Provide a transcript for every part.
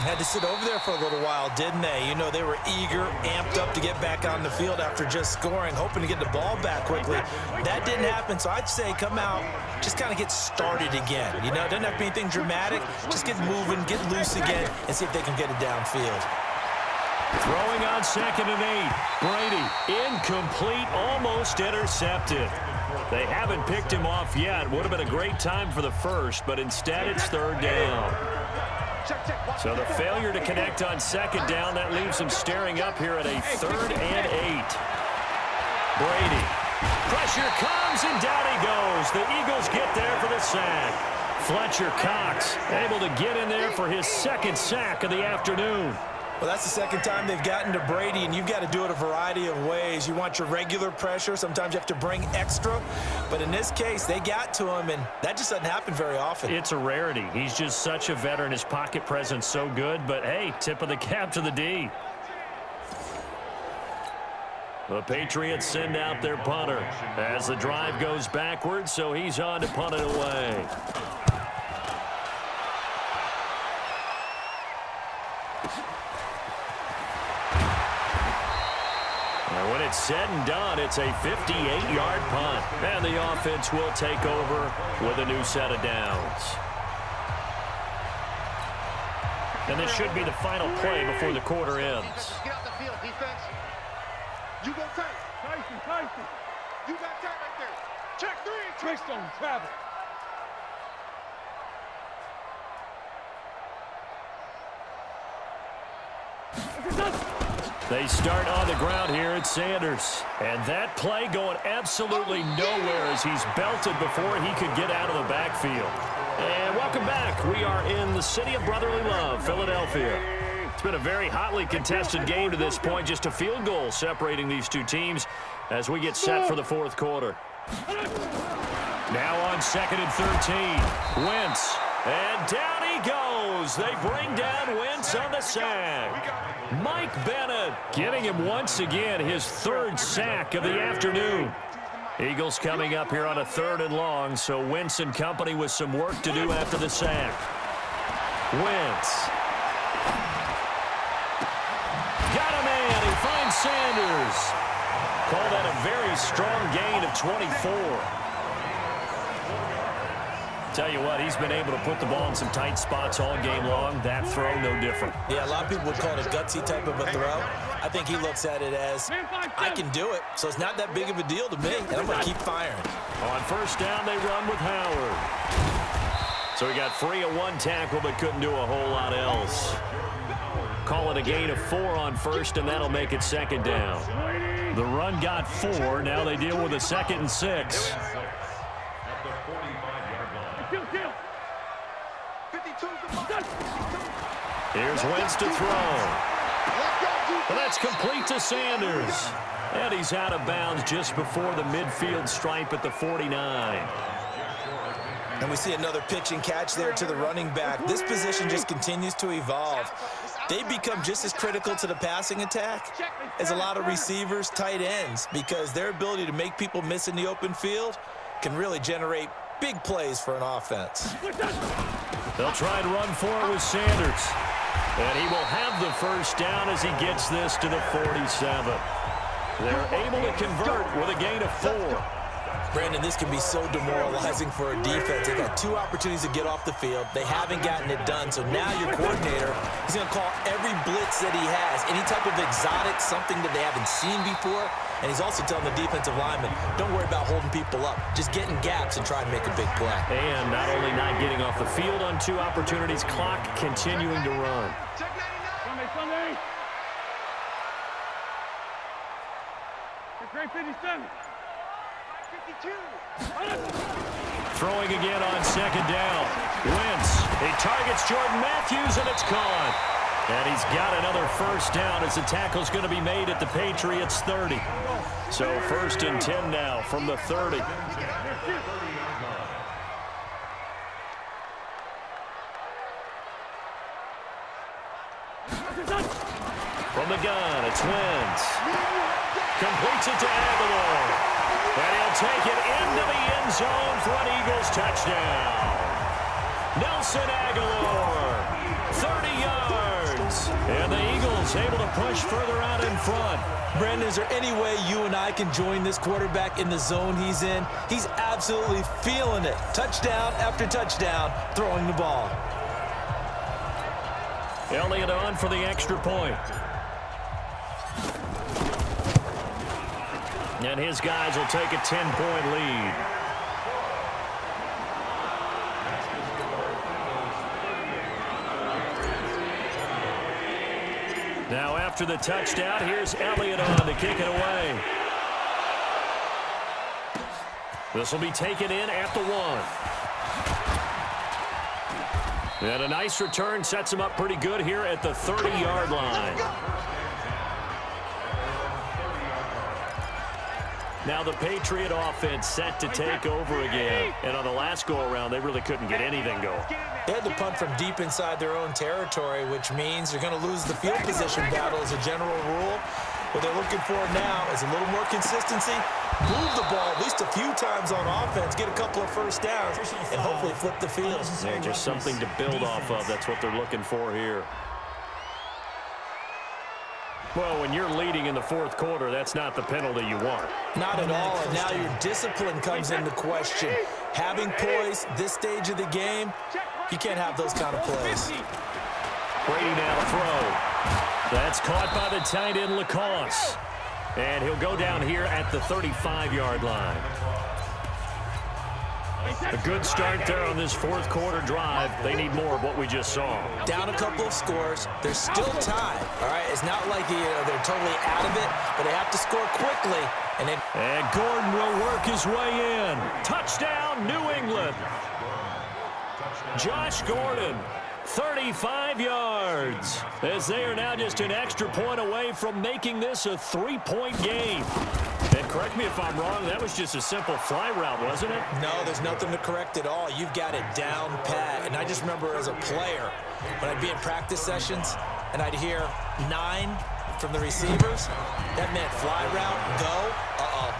Had to sit over there for a little while, didn't they? You know, they were eager, amped up to get back on the field after just scoring, hoping to get the ball back quickly. That didn't happen, so I'd say come out, just kind of get started again. You know, it doesn't have to be anything dramatic. Just get moving, get loose again, and see if they can get it downfield. Throwing on 2nd and 8. Brady, incomplete, almost intercepted. They haven't picked him off yet. Would have been a great time for the first, but instead it's 3rd down. So the failure to connect on 2nd down, that leaves him staring up here at a 3rd and 8. Brady. Pressure comes, and down he goes. The Eagles get there for the sack. Fletcher Cox able to get in there for his 2nd sack of the afternoon. Well, that's the 2nd time they've gotten to Brady, and you've got to do it a variety of ways. You want your regular pressure. Sometimes you have to bring extra. But in this case, they got to him, and that just doesn't happen very often. It's a rarity. He's just such a veteran. His pocket presence so good. But, hey, tip of the cap to the D. The Patriots send out their punter as the drive goes backwards, so he's on to punt it away. And when it's said and done, it's a 58-yard punt. And the offense will take over with a new set of downs. And this should be the final play before the quarter ends. Get out the field, defense. You go tight. Tyson. You got tight right there. Check 3. Trace on travel. They start on the ground here at Sanders. And that play going absolutely nowhere as he's belted before he could get out of the backfield. And welcome back. We are in the city of brotherly love, Philadelphia. It's been a very hotly contested game to this point. Just a field goal separating these two teams as we get set for the 4th quarter. Now on 2nd and 13. Wentz. And down he goes. They bring down Wentz on the sack. Mike Bennett getting him once again his 3rd sack of the afternoon. Eagles coming up here on a 3rd and long, so Wentz and company with some work to do after the sack. Wentz. Got a man. He finds Sanders. Call that a very strong gain of 24. Tell you what, he's been able to put the ball in some tight spots all game long. That throw, no different. Yeah, a lot of people would call it a gutsy type of a throw. I think he looks at it as, I can do it, so it's not that big of a deal to me, and I'm going to keep firing. On 1st down, they run with Howard. So he got free of 1 tackle, but couldn't do a whole lot else. Call it a gain of 4 on 1st, and that'll make it 2nd down. The run got 4. Now they deal with a 2nd and 6. Here's Wentz to throw. And that's complete to Sanders. And he's out of bounds just before the midfield stripe at the 49. And we see another pitch and catch there to the running back. This position just continues to evolve. They become just as critical to the passing attack as a lot of receivers, tight ends, because their ability to make people miss in the open field can really generate big plays for an offense. They'll try and run for it with Sanders. And he will have the 1st down as he gets this to the 47. They're able to convert with a gain of 4. Brandon, this can be so demoralizing for a defense. They've had 2 opportunities to get off the field. They haven't gotten it done. So now your coordinator is going to call every blitz that he has, any type of exotic, something that they haven't seen before. And he's also telling the defensive lineman, don't worry about holding people up. Just get in gaps and try and make a big play. And not only not getting off the field on 2 opportunities, clock continuing to run. Sunday. Great 57. 52. Throwing again on 2nd down. Wentz. He targets Jordan Matthews, and it's caught. And he's got another 1st down as the tackle's going to be made at the Patriots' 30. So 1st and 10 now from the 30. From the gun, it's Wentz. Completes it to Aguilar. And he'll take it into the end zone for an Eagles touchdown. Nelson Aguilar, 30 yards. is able to push further out in front. Brandon, is there any way you and I can join this quarterback in the zone he's in? He's absolutely feeling it. Touchdown after touchdown, throwing the ball. Elliott on for the extra point. And his guys will take a 10-point lead. Now after the touchdown, here's Elliott on to kick it away. This will be taken in at the 1. And a nice return sets him up pretty good here at the 30-yard line. Now the Patriot offense set to take over again. And on the last go-around, they really couldn't get anything going. They had to punt from deep inside their own territory, which means they're going to lose the field position battle as a general rule. What they're looking for now is a little more consistency, move the ball at least a few times on offense, get a couple of first downs, and hopefully flip the field. Yeah, just something to build off of. That's what they're looking for here. Well, when you're leading in the fourth quarter, that's not the penalty you want. Not at all, and now your discipline comes into question. Having poise this stage of the game, you can't have those kind of plays. Brady now to throw. That's caught by the tight end, Lacoste. And he'll go down here at the 35-yard line. A good start there on this fourth quarter drive. They need more of what we just saw. Down a couple of scores. There's still time. All right, it's not like they're totally out of it, but they have to score quickly. And Gordon will work his way in. Touchdown, New England. Josh Gordon, 35 yards, as they are now just an extra point away from making this a 3-point game. And correct me if I'm wrong, that was just a simple fly route, wasn't it? No, there's nothing to correct at all. You've got it down pat. And I just remember as a player, when I'd be in practice sessions and I'd hear 9 from the receivers, that meant fly route, go,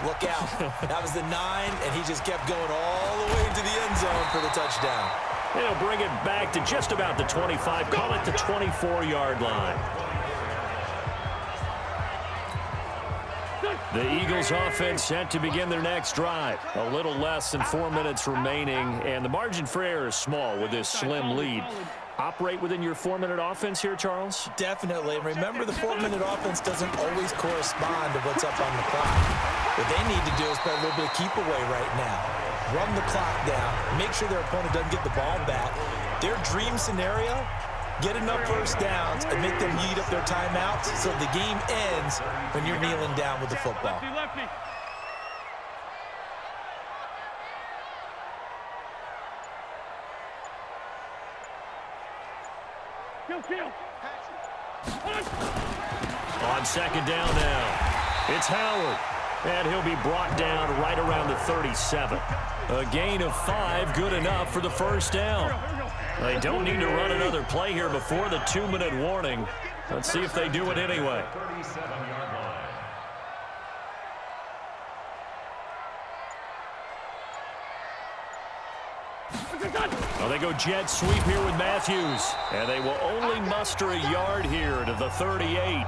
look out. That was the 9, and he just kept going all the way into the end zone for the touchdown. They'll bring it back to just about the 25, call it the 24-yard line. The Eagles offense set to begin their next drive. A little less than 4 minutes remaining, and the margin for error is small with this slim lead. Operate within your 4-minute offense here, Charles? Definitely. And remember, the 4-minute offense doesn't always correspond to what's up on the clock. What they need to do is play a little bit of keep away right now. Run the clock down. Make sure their opponent doesn't get the ball back. Their dream scenario, get enough first downs and make them eat up their timeouts so the game ends when you're kneeling down with the football. On second down now, it's Howard. And he'll be brought down right around the 37. A gain of 5, good enough for the first down. They don't need to run another play here before the 2-minute warning. Let's see if they do it anyway. Well, they go jet sweep here with Matthews. And they will only muster a yard here to the 38.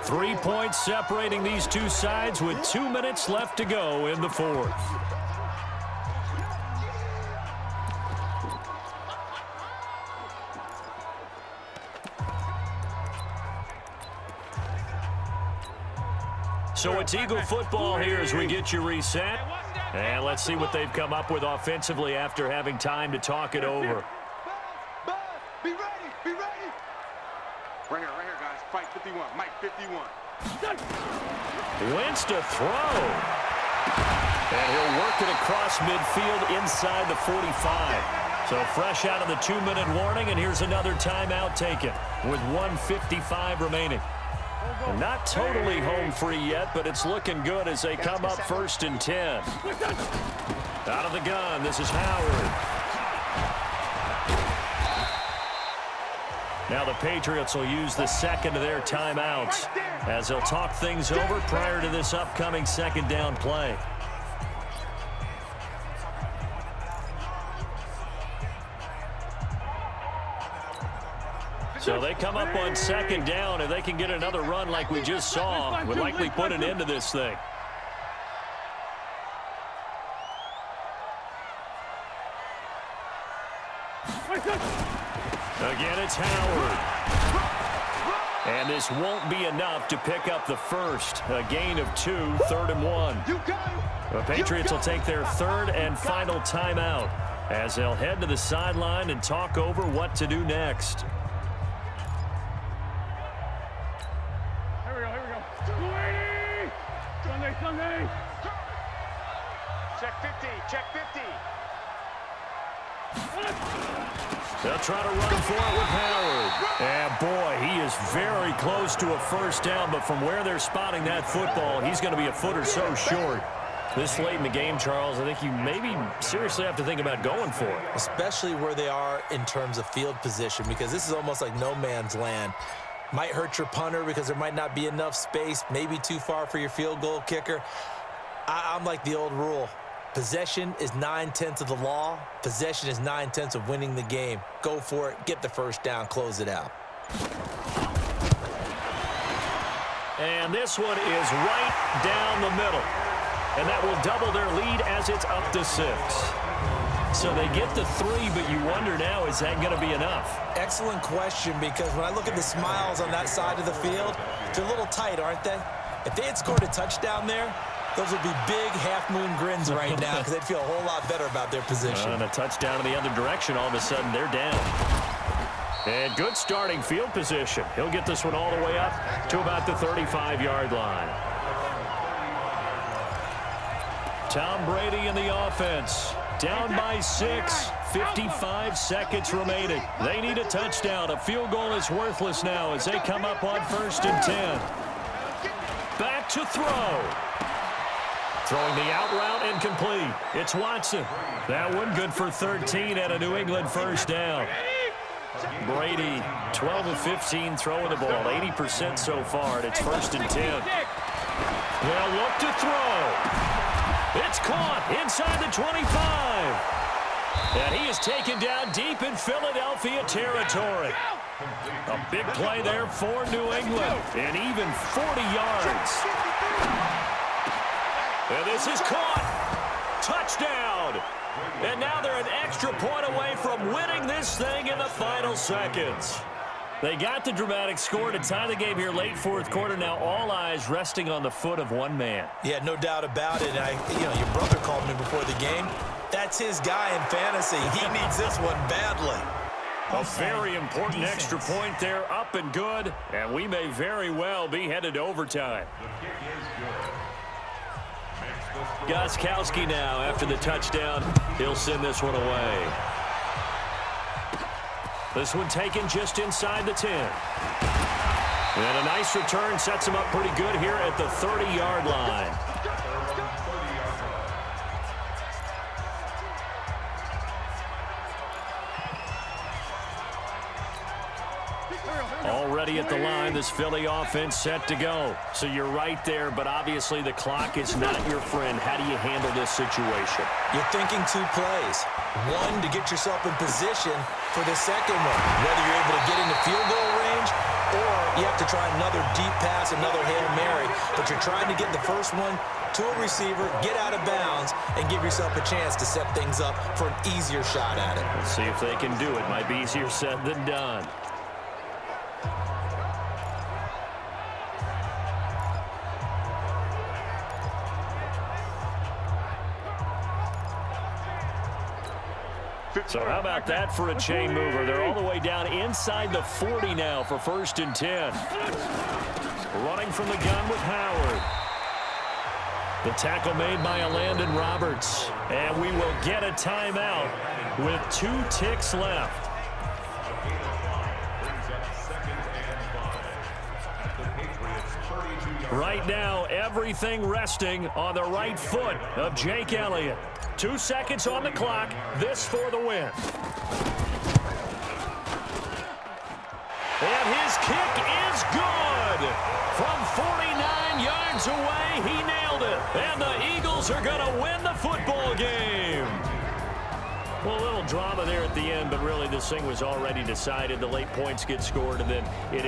3 points separating these two sides with 2 minutes left to go in the fourth. So it's Eagle football here as we get you reset. And let's see what they've come up with offensively after having time to talk it over. Be ready, be ready. Right here, guys. Fight 51, Mike 51. Wentz to throw. And he'll work it across midfield inside the 45. So fresh out of the 2-minute warning, and here's another timeout taken with 1:55 remaining. And not totally home free yet, but it's looking good as they come up 1st and 10. Out of the gun, this is Howard. Now the Patriots will use the second of their timeouts as they'll talk things over prior to this upcoming second down play. So they come up on second down. If they can get another run like we just saw, would likely put an end to this thing. Again, it's Howard. And this won't be enough to pick up the first. A gain of 2, 3rd and 1. The Patriots will take their third and final timeout as they'll head to the sideline and talk over what to do next. Here we go. 280! Sunday. Check 50, check 50. They'll try to run for it with Howard. And boy, he is very close to a first down, but from where they're spotting that football, he's going to be a foot or so short. This late in the game, Charles, I think you maybe seriously have to think about going for it. Especially where they are in terms of field position, because this is almost like no man's land. Might hurt your punter because there might not be enough space, maybe too far for your field goal kicker. I'm like the old rule. Possession is 9/10 of the law. Possession is 9/10 of winning the game. Go for it. Get the first down. Close it out. And this one is right down the middle. And that will double their lead as it's up to 6. So they get the 3, but you wonder now, is that going to be enough? Excellent question, because when I look at the smiles on that side of the field, they're a little tight, aren't they? If they had scored a touchdown there, those would be big half-moon grins right now because they'd feel a whole lot better about their position. And a touchdown in the other direction, all of a sudden they're down. And good starting field position. He'll get this one all the way up to about the 35-yard line. Tom Brady in the offense. Down by 6, 55 seconds remaining. They need a touchdown. A field goal is worthless now as they come up on 1st and 10. Back to throw. Throwing the out route incomplete. It's Watson. That one good for 13 and a New England first down. Brady, 12 of 15 throwing the ball, 80% so far, and it's 1st and 10. They'll look to throw. It's caught inside the 25. And he is taken down deep in Philadelphia territory. A big play there for New England, and even 40 yards. And this is caught. Touchdown. And now they're an extra point away from winning this thing in the final seconds. They got the dramatic score to tie the game here late 4th quarter. Now all eyes resting on the foot of one man. Yeah, no doubt about it. Your brother called me before the game. That's his guy in fantasy. He needs this one badly. A very important extra point there, up and good. And we may very well be headed to overtime. Gostkowski now after the touchdown. He'll send this one away. This one taken just inside the 10. And a nice return sets him up pretty good here at the 30-yard line. Already at the line, this Philly offense set to go. So you're right there, but obviously the clock is not your friend. How do you handle this situation? You're thinking 2 plays. One, to get yourself in position for the second one, whether you're able to get into field goal range or you have to try another deep pass, another Hail Mary. But you're trying to get the first one to a receiver, get out of bounds, and give yourself a chance to set things up for an easier shot at it. Let's see if they can do it. Might be easier said than done. So how about that for a chain mover? They're all the way down inside the 40 now for 1st and 10. Running from the gun with Howard. The tackle made by Landon Roberts. And we will get a timeout with 2 ticks left. Right now, everything resting on the right foot of Jake Elliott. 2 seconds on the clock. This for the win. And his kick is good. From 49 yards away, he nailed it. And the Eagles are going to win the football game. Well, a little drama there at the end, but really this thing was already decided. The late points get scored, and then it